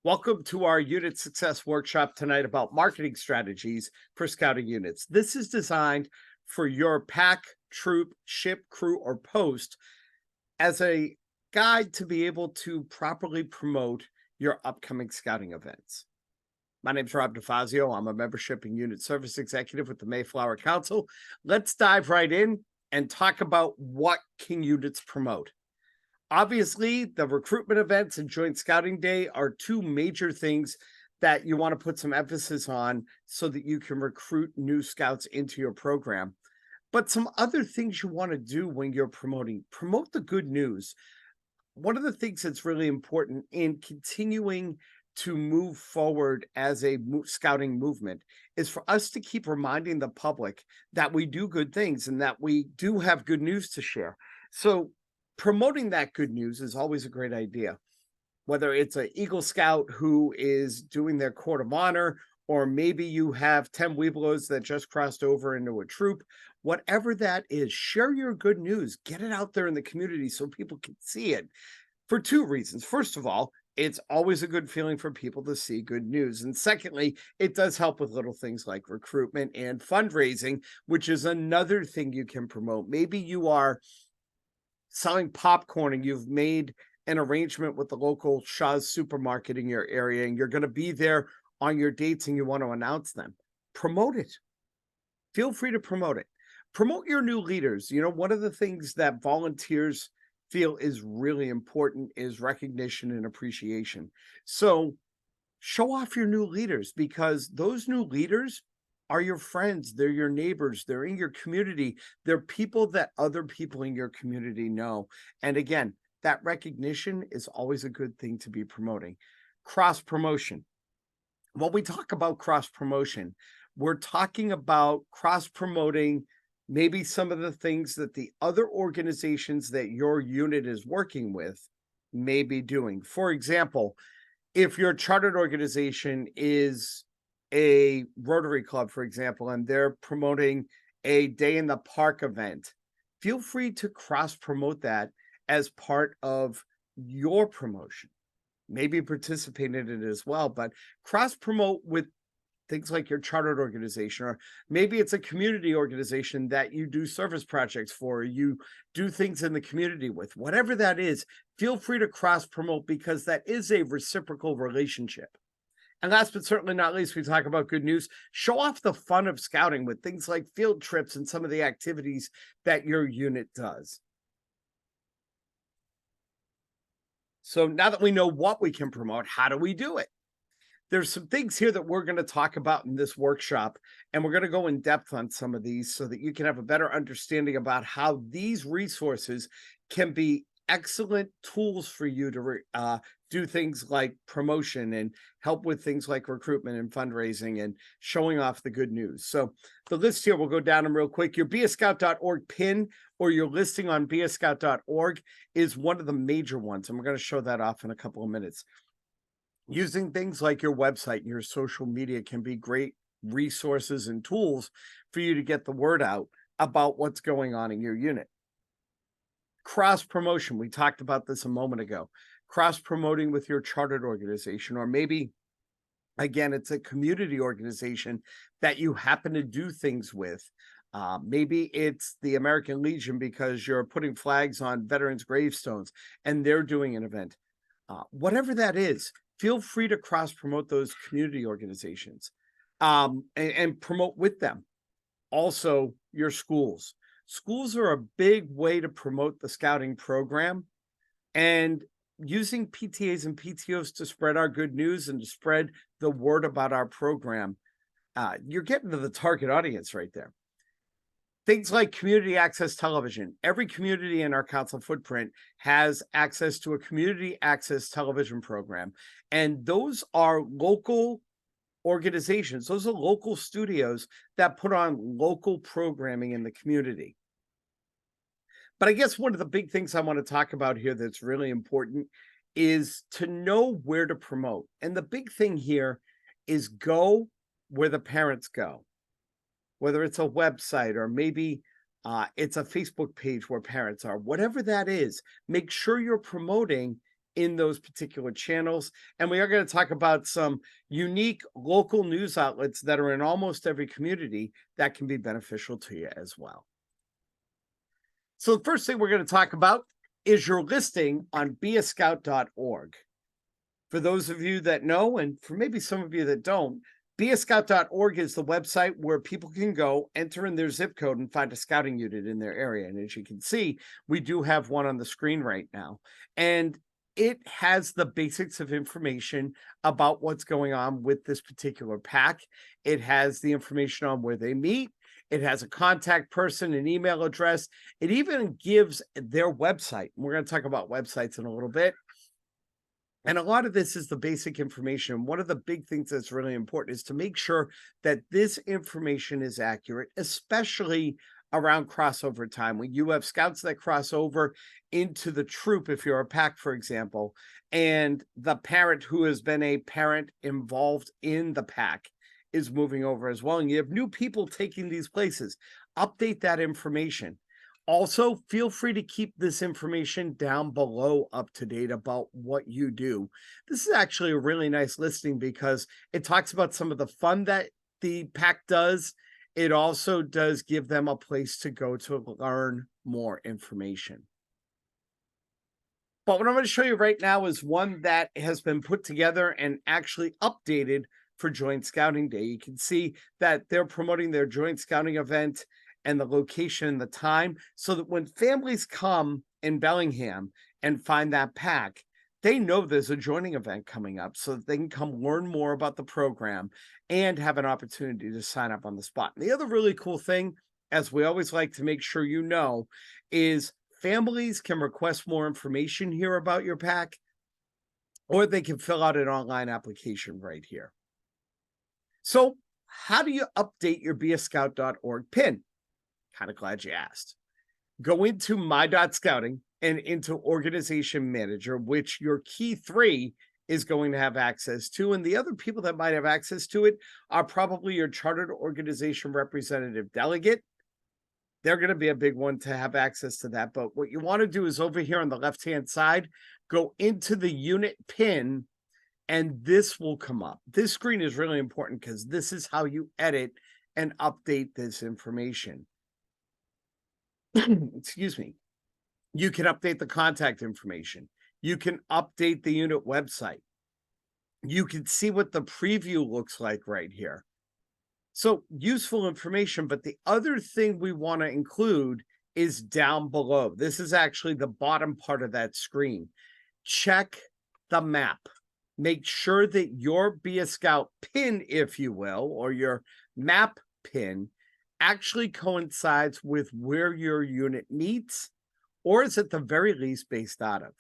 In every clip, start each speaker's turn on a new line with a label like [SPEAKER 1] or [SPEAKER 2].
[SPEAKER 1] Welcome to our unit success workshop tonight about marketing strategies for scouting units. This is designed for your pack, troop, ship, crew, or post as a guide to be able to properly promote your upcoming scouting events. My name is Rob DeFazio. I'm a membership and unit service executive with the Mayflower Council. Let's dive right in and talk about what can units promote. Obviously, the recruitment events and Joint Scouting Day are two major things that you want to put some emphasis on so that you can recruit new scouts into your program. But some other things you want to do when you're promote the good news. One of the things that's really important in continuing to move forward as a scouting movement is for us to keep reminding the public that we do good things and that we do have good news to share. So, promoting that good news is always a great idea, whether it's an Eagle Scout who is doing their court of honor, or maybe you have 10 Webelos that just crossed over into a troop. Whatever that is, share your good news, get it out there in the community so people can see it for two reasons. First of all, it's always a good feeling for people to see good news. And secondly, it does help with little things like recruitment and fundraising, which is another thing you can promote. Maybe you are selling popcorn and you've made an arrangement with the local Shaw's supermarket in your area and you're going to be there on your dates and you want to announce them. Promote it. Feel free to promote it. Promote your new leaders. One of the things that volunteers feel is really important is recognition and appreciation. So show off your new leaders because those new leaders are your friends, they're your neighbors, they're in your community, they're people that other people in your community know. And again, that recognition is always a good thing to be promoting. Cross promotion. When we talk about cross promotion, we're talking about cross promoting maybe some of the things that the other organizations that your unit is working with may be doing. For example, if your chartered organization is a Rotary Club, for example, and they're promoting a day in the park event, feel free to cross promote that as part of your promotion. Maybe participate in it as well, but cross promote with things like your chartered organization, or maybe it's a community organization that you do service projects for, you do things in the community with, whatever that is, feel free to cross promote because that is a reciprocal relationship. And last but certainly not least, we talk about good news. Show off the fun of scouting with things like field trips and some of the activities that your unit does. So now that we know what we can promote, how do we do it? There's some things here that we're going to talk about in this workshop, and we're going to go in depth on some of these so that you can have a better understanding about how these resources can be excellent tools for you to do things like promotion and help with things like recruitment and fundraising and showing off the good news. So the list here, we'll go down them real quick. Your beascout.org pin or your listing on beascout.org is one of the major ones, and we're going to show that off in a couple of minutes. Using things like your website and your social media can be great resources and tools for you to get the word out about what's going on in your unit. Cross promotion. We talked about this a moment ago. Cross promoting with your chartered organization, or maybe, again, it's a community organization that you happen to do things with. Maybe it's the American Legion because you're putting flags on veterans' gravestones and they're doing an event. Whatever that is, feel free to cross promote those community organizations and promote with them. Also, your schools. Schools are a big way to promote the scouting program, and using PTAs and PTOs to spread our good news and to spread the word about our program. You're getting to the target audience right there. Things like community access television. Every community in our council footprint has access to a community access television program. And those are local organizations. Those are local studios that put on local programming in the community. But I guess one of the big things I want to talk about here that's really important is to know where to promote. And the big thing here is go where the parents go, whether it's a website or maybe it's a Facebook page where parents are, whatever that is, make sure you're promoting in those particular channels. And we are going to talk about some unique local news outlets that are in almost every community that can be beneficial to you as well. So the first thing we're going to talk about is your listing on beascout.org. For those of you that know, and for maybe some of you that don't, beascout.org is the website where people can go, enter in their zip code, and find a scouting unit in their area. And as you can see, we do have one on the screen right now. And it has the basics of information about what's going on with this particular pack. It has the information on where they meet. It has a contact person, an email address. It even gives their website. We're going to talk about websites in a little bit. And a lot of this is the basic information. One of the big things that's really important is to make sure that this information is accurate, especially around crossover time. When you have scouts that cross over into the troop, if you're a pack, for example, and the parent who has been a parent involved in the pack is moving over as well, and you have new people taking these places, update that information. Also, feel free to keep this information down below up to date about what you do. This is actually a really nice listing because it talks about some of the fun that the pack does. It also does give them a place to go to learn more information. But what I'm going to show you right now is one that has been put together and actually updated for Joint Scouting Day. You can see that they're promoting their Joint Scouting event and the location and the time, so that when families come in Bellingham and find that pack, they know there's a joining event coming up so that they can come learn more about the program and have an opportunity to sign up on the spot. And the other really cool thing, as we always like to make sure you know, is families can request more information here about your pack, or they can fill out an online application right here. So how do you update your beascout.org pin? Kind of glad you asked. Go into my.scouting and into Organization Manager, which your key 3 is going to have access to. And the other people that might have access to it are probably your chartered organization representative delegate. They're going to be a big one to have access to that. But what you want to do is over here on the left-hand side, go into the unit pin, and this will come up. This screen is really important because this is how you edit and update this information. Excuse me. You can update the contact information. You can update the unit website. You can see what the preview looks like right here. So useful information, but the other thing we want to include is down below. This is actually the bottom part of that screen. Check the map. Make sure that your Be a Scout pin, if you will, or your map pin actually coincides with where your unit meets, or is at the very least based out of.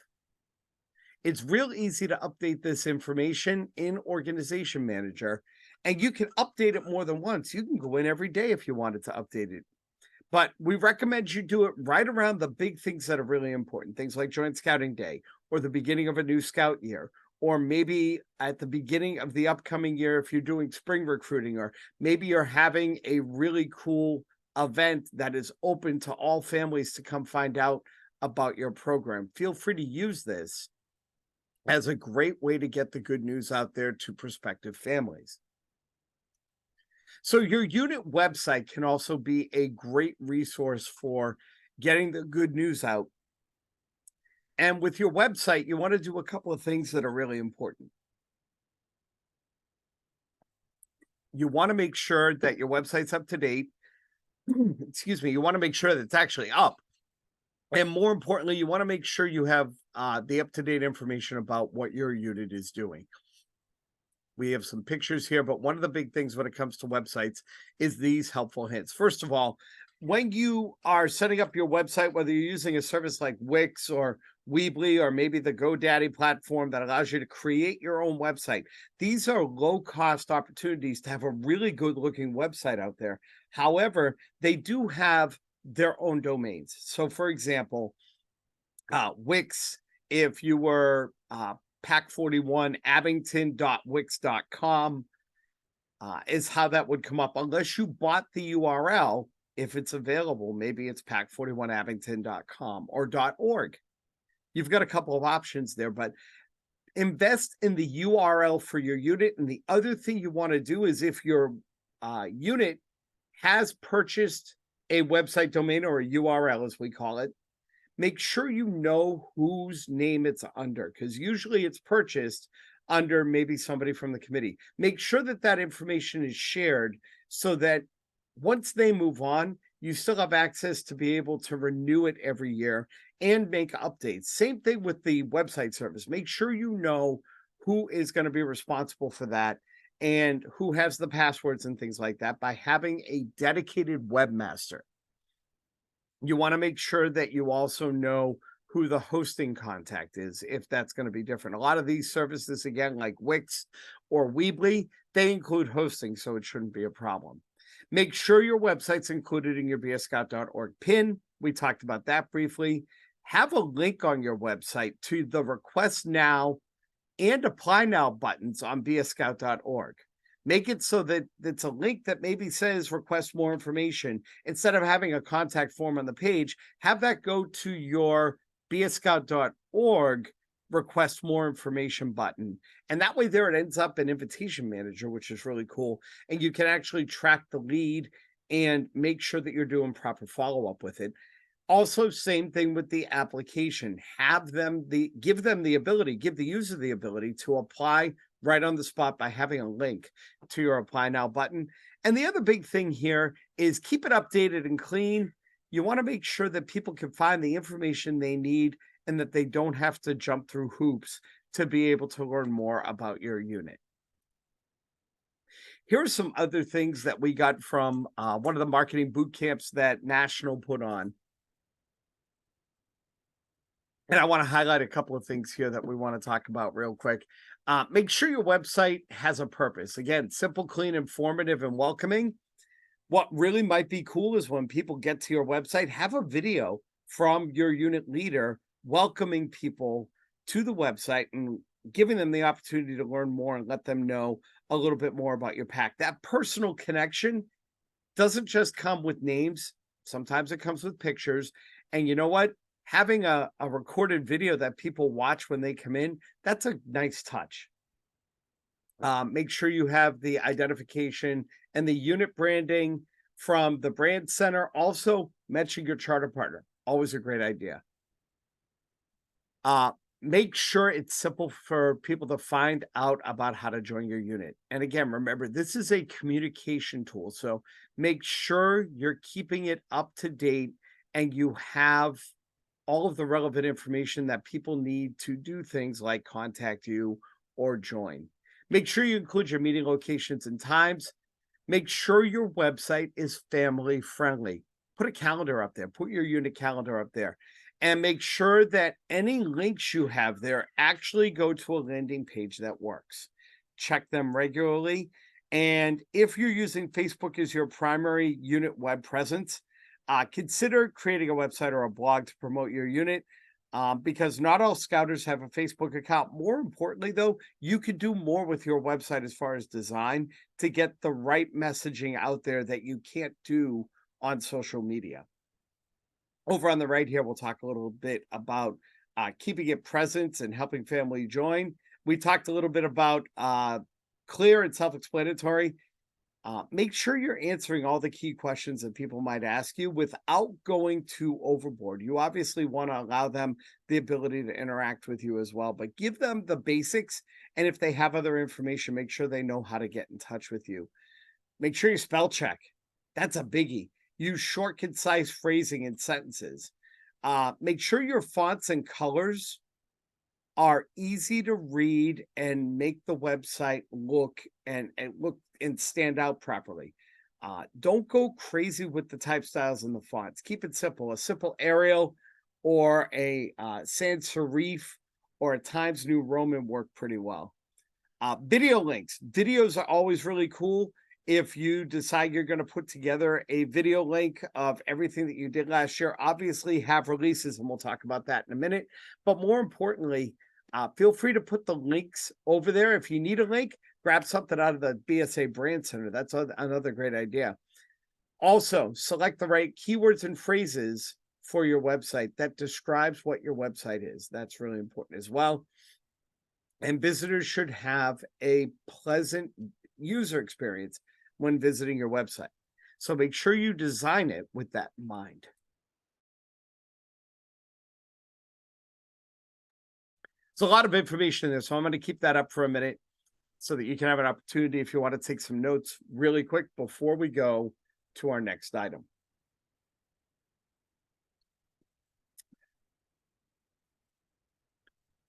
[SPEAKER 1] It's real easy to update this information in Organization Manager, and you can update it more than once. You can go in every day if you wanted to update it. But we recommend you do it right around the big things that are really important, things like Joint Scouting Day, or the beginning of a new scout year, or maybe at the beginning of the upcoming year if you're doing spring recruiting, or maybe you're having a really cool event that is open to all families to come find out about your program. Feel free to use this as a great way to get the good news out there to prospective families. So your unit website can also be a great resource for getting the good news out. And with your website, you want to do a couple of things that are really important. You want to make sure that your website's up to date. Excuse me. You want to make sure that it's actually up. And more importantly, you want to make sure you have the up-to-date information about what your unit is doing. We have some pictures here, but one of the big things when it comes to websites is these helpful hints. First of all, when you are setting up your website, whether you're using a service like Wix or Weebly, or maybe the GoDaddy platform that allows you to create your own website, these are low-cost opportunities to have a really good-looking website out there. However, they do have their own domains. So, for example, Wix, if you were Pack41, abington.wix.com is how that would come up, unless you bought the URL. If it's available, maybe it's pack41abington.com or .org. you've got a couple of options there, but invest in the URL for your unit. And the other thing you want to do is if your unit has purchased a website domain, or a URL as we call it, make sure you know whose name it's under, because usually it's purchased under maybe somebody from the committee. Make sure that that information is shared so that once they move on, you still have access to be able to renew it every year and make updates. Same thing with the website service. Make sure you know who is going to be responsible for that and who has the passwords and things like that by having a dedicated webmaster. You want to make sure that you also know who the hosting contact is, if that's going to be different. A lot of these services, again, like Wix or Weebly, they include hosting, so it shouldn't be a problem. Make sure your website's included in your bscout.org PIN. We talked about that briefly. Have a link on your website to the Request Now and Apply Now buttons on bscout.org. Make it so that it's a link that maybe says request more information. Instead of having a contact form on the page, have that go to your bscout.org request more information button. And that way there it ends up in Invitation Manager, which is really cool. And you can actually track the lead and make sure that you're doing proper follow-up with it. Also, same thing with the application. Give the user the ability to apply right on the spot by having a link to your Apply Now button. And the other big thing here is keep it updated and clean. You want to make sure that people can find the information they need and that they don't have to jump through hoops to be able to learn more about your unit. Here are some other things that we got from one of the marketing boot camps that National put on. And I want to highlight a couple of things here that we want to talk about real quick. Make sure your website has a purpose. Again, simple, clean, informative, and welcoming. What really might be cool is when people get to your website, have a video from your unit leader welcoming people to the website and giving them the opportunity to learn more and let them know a little bit more about your pack. That personal connection doesn't just come with names. Sometimes it comes with pictures. And you know what? Having a recorded video that people watch when they come in, that's a nice touch. Make sure you have the identification and the unit branding from the brand center. Also, mention your charter partner. Always a great idea. Make sure it's simple for people to find out about how to join your unit. And again, remember, this is a communication tool. So make sure you're keeping it up to date and you have all of the relevant information that people need to do things like contact you or join. Make sure you include your meeting locations and times. Make sure your website is family friendly. Put a calendar up there. Put your unit calendar up there. And make sure that any links you have there actually go to a landing page that works. Check them regularly. And if you're using Facebook as your primary unit web presence, consider creating a website or a blog to promote your unit, because not all scouters have a Facebook account. More importantly, though, you could do more with your website as far as design to get the right messaging out there that you can't do on social media. Over on the right here, we'll talk a little bit about keeping it present and helping family join. We talked a little bit about clear and self-explanatory. Make sure you're answering all the key questions that people might ask you without going too overboard. You obviously want to allow them the ability to interact with you as well, but give them the basics. And if they have other information, make sure they know how to get in touch with you. Make sure you spell check. That's a biggie. Use short, concise phrasing in sentences. Make sure your fonts and colors are easy to read and make the website look and stand out properly. Don't go crazy with the type styles and the fonts. Keep it simple. A simple Arial or a sans serif or a Times New Roman work pretty well. Video links. Videos are always really cool. If you decide you're going to put together a video link of everything that you did last year, obviously have releases, and we'll talk about that in a minute. But more importantly, feel free to put the links over there. If you need a link, grab something out of the BSA Brand Center. That's another great idea. Also, select the right keywords and phrases for your website that describes what your website is. That's really important as well. And visitors should have a pleasant user experience when visiting your website. So make sure you design it with that in mind. There's a lot of information in there, so I'm going to keep that up for a minute so that you can have an opportunity if you want to take some notes really quick before we go to our next item.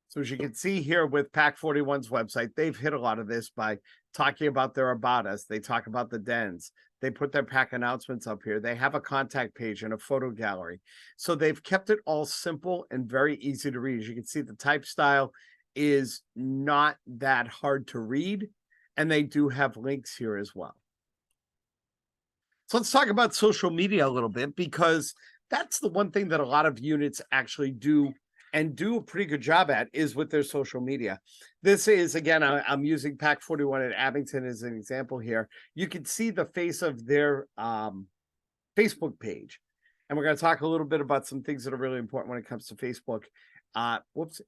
[SPEAKER 1] So as you can see here with Pack 41's website, they've hit a lot of this by talking about their About Us. They talk about the dens. They put their pack announcements up here. They have a contact page and a photo gallery. So they've kept it all simple and very easy to read. As you can see, the type style is not that hard to read, and they do have links here as well. So let's talk about social media a little bit, because that's the one thing that a lot of units actually do and do a pretty good job at, is with their social media. This is, again, I'm using Pack 41 at Abington as an example here. You can see the face of their Facebook page. And we're going to talk a little bit about some things that are really important when it comes to Facebook.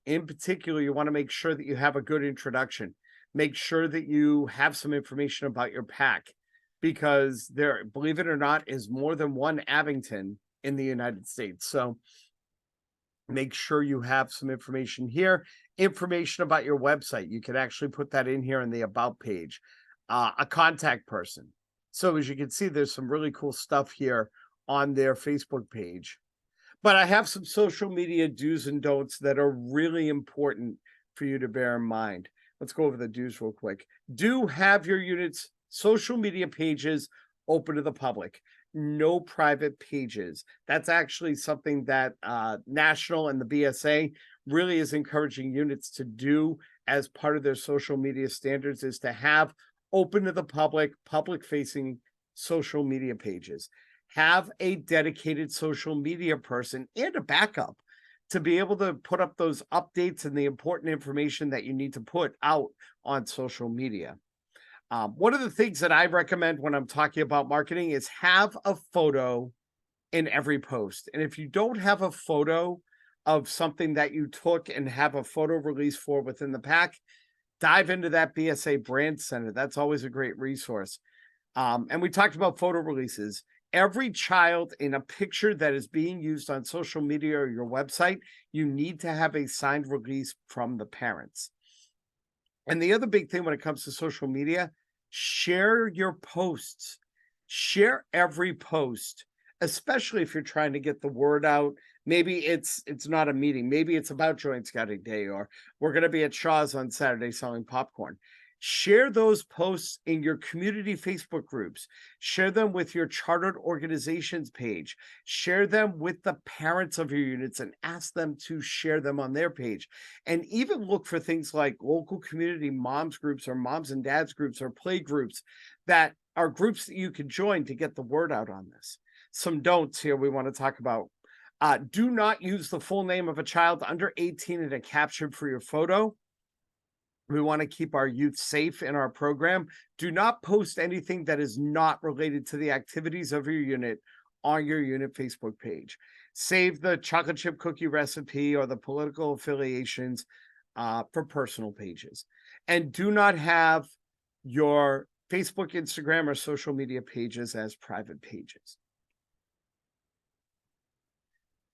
[SPEAKER 1] In particular, you want to make sure that you have a good introduction. Make sure that you have some information about your pack, because there, believe it or not, is more than one Abington in the United States. So make sure you have some information here. Information about your website. You can actually put that in here in the About page. A contact person. So as you can see, there's some really cool stuff here on their Facebook page. But I have some social media do's and don'ts that are really important for you to bear in mind. Let's go over the do's real quick. Do have your unit's social media pages open to the public. No private pages. That's actually something that National and the BSA really is encouraging units to do as part of their social media standards, is to have open to the public, public-facing social media pages. Have a dedicated social media person and a backup to be able to put up those updates and the important information that you need to put out on social media. One of the things that I recommend when I'm talking about marketing is have a photo in every post. And if you don't have a photo of something that you took and have a photo release for within the pack, dive into that BSA Brand Center. That's always a great resource. And we talked about photo releases. Every child in a picture that is being used on social media or your website, you need to have a signed release from the parents. And the other big thing when it comes to social media, share your posts. Share every post, especially if you're trying to get the word out. Maybe it's not a meeting. Maybe it's about Joint Scouting Day, or we're going to be at Shaw's on Saturday selling popcorn. Share those posts in your community Facebook groups. Share them with your chartered organizations page. Share them with the parents of your units and ask them to share them on their page. And even look for things like local community moms groups, or moms and dads groups, or play groups that are groups that you can join to get the word out on this. Some don'ts here we want to talk about. Do not use the full name of a child under 18 in a caption for your photo. We want to keep our youth safe in our program. Do not post anything that is not related to the activities of your unit on your unit Facebook page. Save the chocolate chip cookie recipe or the political affiliations for personal pages. And do not have your Facebook, Instagram, or social media pages as private pages.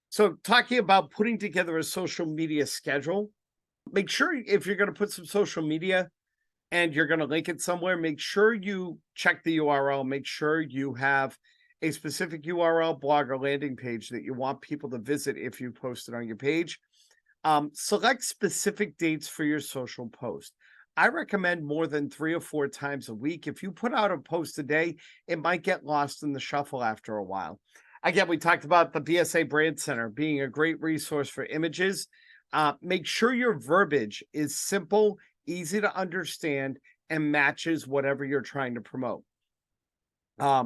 [SPEAKER 1] So talking about putting together a social media schedule, make sure if you're going to put some social media and you're going to link it somewhere, make sure you check the URL. Make sure you have a specific URL, blog, or landing page that you want people to visit if you post it on your page. Select specific dates for your social post. I recommend more than 3 or 4 times a week. If you put out a post a day, it might get lost in the shuffle after a while. Again, we talked about the BSA Brand Center being a great resource for images. Make sure your verbiage is simple, easy to understand, and matches whatever you're trying to promote.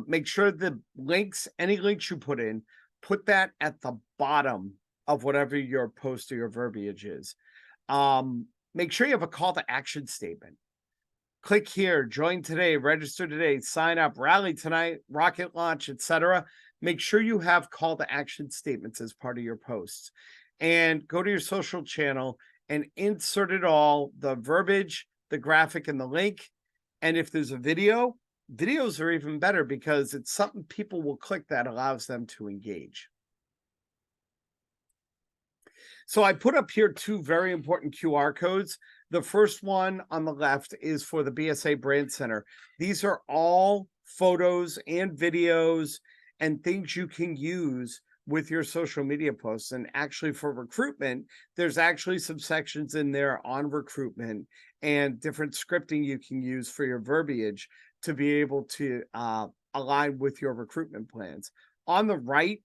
[SPEAKER 1] Make sure the links, any links you put in, put that at the bottom of whatever your post or your verbiage is. Make sure you have a call to action statement. Click here, join today, register today, sign up, rally tonight, rocket launch, etc. make sure you have call to action statements as part of your posts, and go to your social channel and insert it all, the verbiage, the graphic, and the link. And if there's a video, videos are even better because it's something people will click that allows them to engage. So I put up here two very important QR codes. The first one on the left is for the BSA Brand Center. These are all photos and videos and things you can use with your social media posts. And actually for recruitment, there's actually some sections in there on recruitment and different scripting you can use for your verbiage to be able to align with your recruitment plans. On the right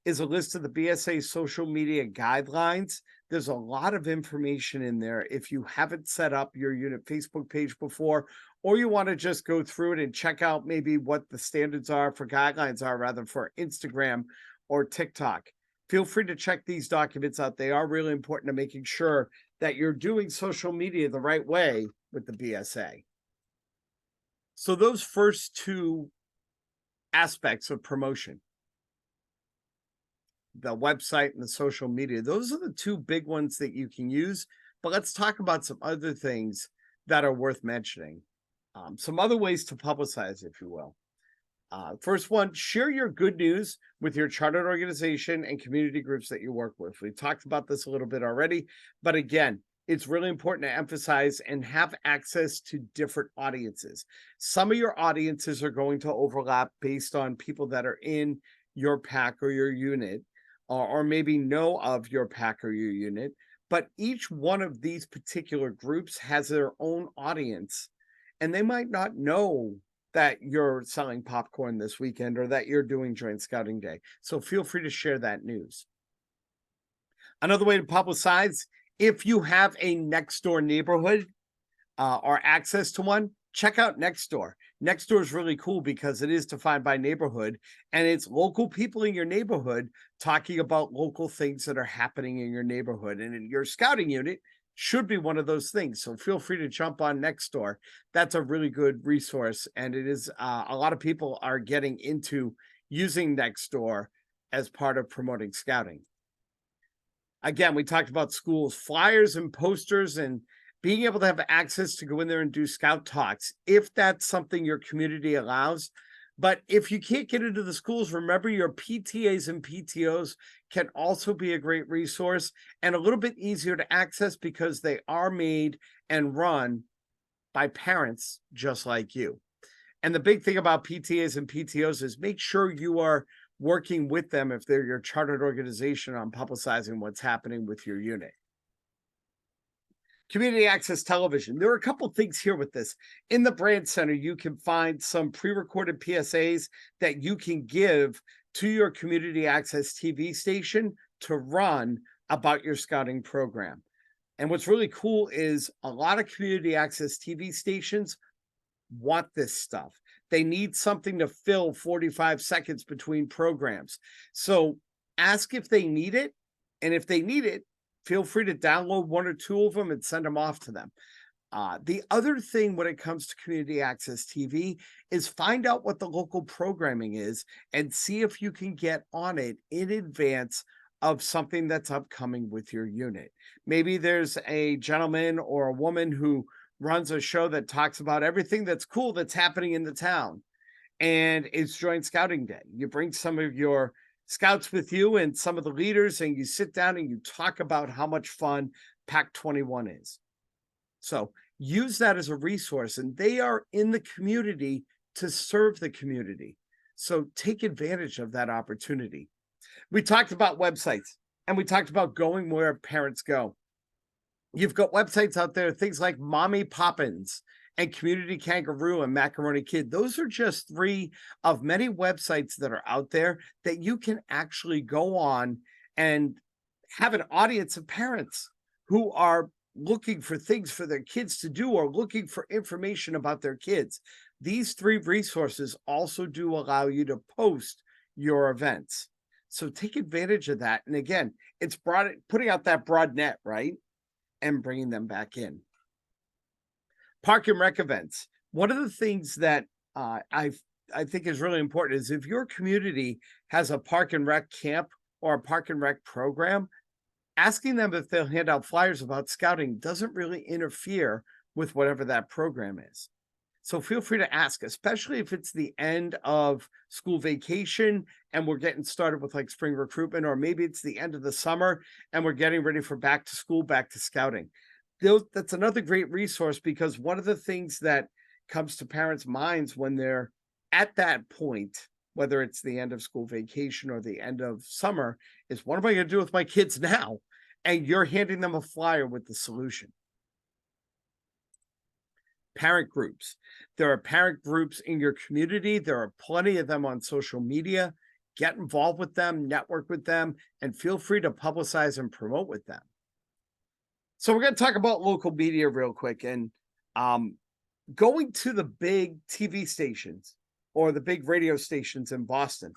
[SPEAKER 1] is a list of the BSA social media guidelines. There's a lot of information in there. If you haven't set up your unit Facebook page before, or you want to just go through it and check out maybe what the standards are for guidelines are rather for Instagram or TikTok, feel free to check these documents out. They are really important to making sure that you're doing social media the right way with the BSA. So those first two aspects of promotion, the website and the social media, those are the two big ones that you can use. But let's talk about some other things that are worth mentioning. Some other ways to publicize, if you will. First one, share your good news with your chartered organization and community groups that you work with. We talked about this a little bit already, but again, it's really important to emphasize and have access to different audiences. Some of your audiences are going to overlap based on people that are in your pack or your unit, or maybe know of your pack or your unit, but each one of these particular groups has their own audience, and they might not know that you're selling popcorn this weekend or that you're doing Joint Scouting Day. So feel free to share that news. Another way to publicize, if you have a next door neighborhood or access to one, check out Nextdoor. Nextdoor is really cool because it is defined by neighborhood, and it's local people in your neighborhood talking about local things that are happening in your neighborhood. And in your scouting unit should be one of those things. So feel free to jump on Nextdoor. That's a really good resource. And it is a lot of people are getting into using Nextdoor as part of promoting scouting. Again, we talked about schools, flyers and posters, and being able to have access to go in there and do scout talks, if that's something your community allows. But if you can't get into the schools, remember your PTAs and PTOs can also be a great resource and a little bit easier to access because they are made and run by parents just like you. And the big thing about PTAs and PTOs is make sure you are working with them if they're your chartered organization on publicizing what's happening with your unit. Community access television. There are a couple things here with this. In the Brand Center, you can find some pre-recorded PSAs that you can give to your community access TV station to run about your scouting program. And what's really cool is a lot of community access TV stations want this stuff. They need something to fill 45 seconds between programs. So ask if they need it. And if they need it, feel free to download one or two of them and send them off to them. The other thing when it comes to community access TV is find out what the local programming is and see if you can get on it in advance of something that's upcoming with your unit. Maybe there's a gentleman or a woman who runs a show that talks about everything that's cool that's happening in the town, and it's Joint Scouting Day. You bring some of your scouts with you and some of the leaders, and you sit down and you talk about how much fun Pack 21 is. So use that as a resource, and they are in the community to serve the community. So take advantage of that opportunity. We talked about websites, and we talked about going where parents go. You've got websites out there, things like Mommy Poppins and Community Kangaroo and Macaroni Kid. Those are just three of many websites that are out there that you can actually go on and have an audience of parents who are looking for things for their kids to do or looking for information about their kids. These three resources also do allow you to post your events. So take advantage of that. And again, it's putting out that broad net, right? And bringing them back in. Park and rec events. One of the things that I've I think is really important is if your community has a park and rec camp or a park and rec program, asking them if they'll hand out flyers about scouting doesn't really interfere with whatever that program is. So feel free to ask, especially if it's the end of school vacation and we're getting started with like spring recruitment, or maybe it's the end of the summer and we're getting ready for back to school, back to scouting. That's another great resource, because one of the things that comes to parents' minds when they're at that point, whether it's the end of school vacation or the end of summer, is what am I going to do with my kids now? And you're handing them a flyer with the solution. Parent groups. There are parent groups in your community. There are plenty of them on social media. Get involved with them, network with them, and feel free to publicize and promote with them. So we're going to talk about local media real quick, and going to the big TV stations or the big radio stations in Boston.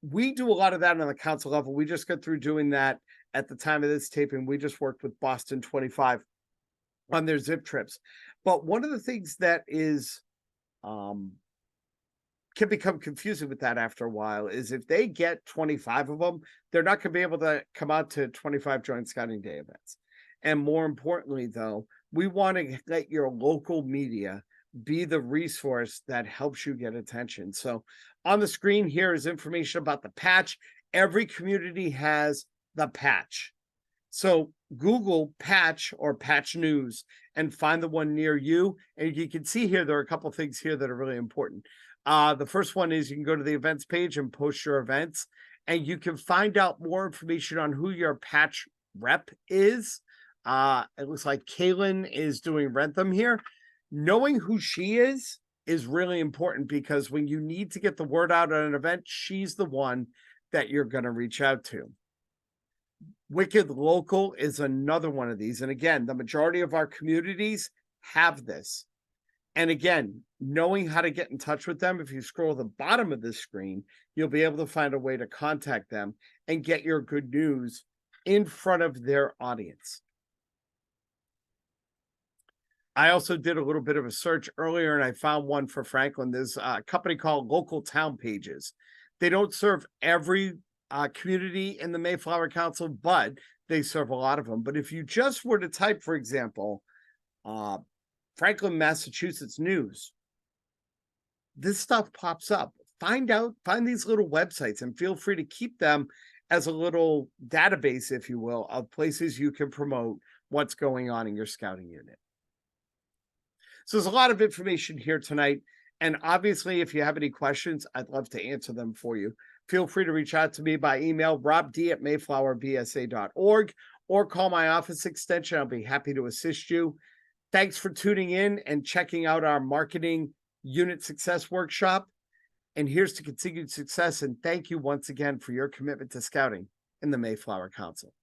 [SPEAKER 1] We do a lot of that on the council level. We just got through doing that at the time of this taping. We just worked with Boston 25 on their zip trips. But one of the things that is can become confusing with that after a while is if they get 25 of them, they're not going to be able to come out to 25 Joint Scouting Day events. And more importantly, though, we want to let your local media be the resource that helps you get attention. So on the screen here is information about the patch. Every community has the patch. So Google patch or patch news and find the one near you. And you can see here, there are a couple of things here that are really important. The first one is you can go to the events page and post your events, and you can find out more information on who your patch rep is. It looks like Kaylin is doing Rentham here. Knowing who she is really important, because when you need to get the word out on an event, she's the one that you're going to reach out to. Wicked Local is another one of these. And again, the majority of our communities have this. And again, knowing how to get in touch with them, if you scroll the bottom of this screen, you'll be able to find a way to contact them and get your good news in front of their audience. I also did a little bit of a search earlier, and I found one for Franklin. There's a company called Local Town Pages. They don't serve every community in the Mayflower Council, but they serve a lot of them. But if you just were to type, for example, Franklin, Massachusetts news, this stuff pops up. Find these little websites and feel free to keep them as a little database, if you will, of places you can promote what's going on in your scouting unit. So there's a lot of information here tonight. And obviously, if you have any questions, I'd love to answer them for you. Feel free to reach out to me by email, robd@mayflowerbsa.org, or call my office extension. I'll be happy to assist you. Thanks for tuning in and checking out our marketing unit success workshop. And here's to continued success. And thank you once again for your commitment to scouting in the Mayflower Council.